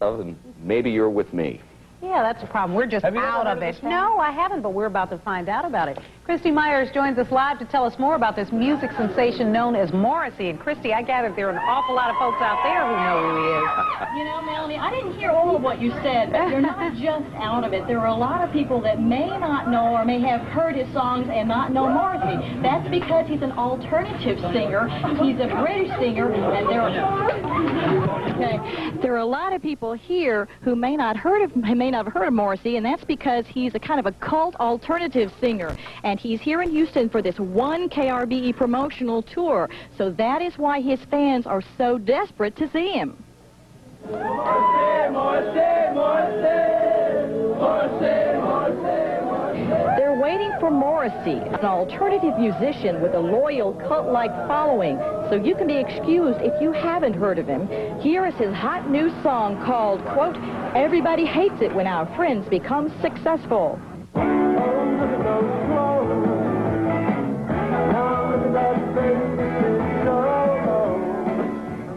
and maybe you're with me. Yeah, that's a problem. We're just out of it. No, I haven't, but we're about to find out about it. Christy Myers joins us live to tell us more about this music sensation known as Morrissey. And Christy, I gather there are an awful lot of folks out there who know who he is. You know, Melanie, I didn't hear all of what you said, but you're not just out of it. There are a lot of people that may not know or may have heard his songs and not know Morrissey. That's because he's an alternative singer. He's a British singer, and there are a lot of people here who may not have heard of Morrissey, and that's because he's a kind of a cult alternative singer. And he's here in Houston for this one KRBE promotional tour. So that is why his fans are so desperate to see him. Morrissey, Morrissey, Morrissey, Morrissey, Morrissey. They're waiting for Morrissey, an alternative musician with a loyal cult-like following. So you can be excused if you haven't heard of him. Here is his hot new song called, quote, "Everybody Hates It When Our Friends Become Successful."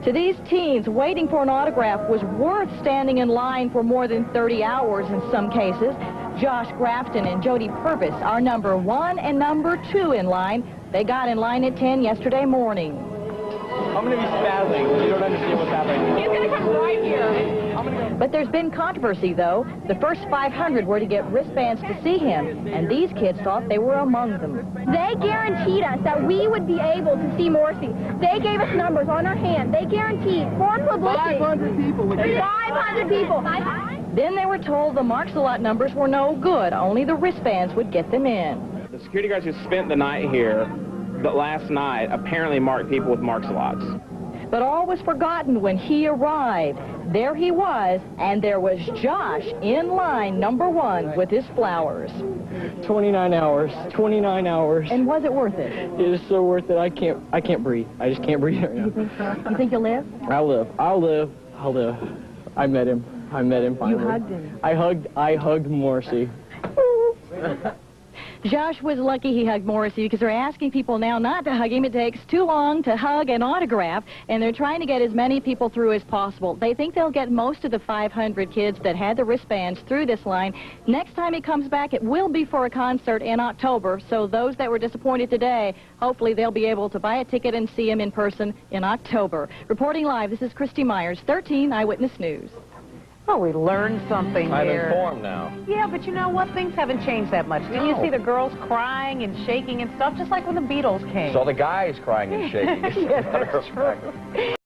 To these teens, waiting for an autograph was worth standing in line for more than 30 hours in some cases. Josh Grafton and Jody Purvis are number 1 and number 2 in line. They got in line at 10 yesterday morning. I'm going to be spazzing. You don't understand what's happening. He's going to come right here. But there's been controversy, though. The first 500 were to get wristbands to see him, and these kids thought they were among them. They guaranteed us that we would be able to see Morrissey. They gave us numbers on our hand. They guaranteed for publicity. 500 people. 500 people. Then they were told the Marks-a-Lot numbers were no good. Only the wristbands would get them in. The security guards who spent the night here, the last night, apparently marked people with Marks-a-Lots. But all was forgotten when he arrived. There he was, and there was Josh in line, number 1, with his flowers. 29 hours. 29 hours. And was it worth it? It is so worth it. I can't breathe. I just can't breathe right now. You think you'll live? I'll live. I met him finally. You hugged him. I hugged Morrissey. Josh was lucky he hugged Morrissey because they're asking people now not to hug him. It takes too long to hug an autograph, and they're trying to get as many people through as possible. They think they'll get most of the 500 kids that had the wristbands through this line. Next time he comes back, it will be for a concert in October, so those that were disappointed today, hopefully they'll be able to buy a ticket and see him in person in October. Reporting live, this is Christy Myers, 13 Eyewitness News. Oh, we learned something here. I'm informed now. Yeah, but you know what? Things haven't changed that much. Didn't you see the girls crying and shaking and stuff, just like when the Beatles came? Saw the guys crying and shaking. Yeah, that's true.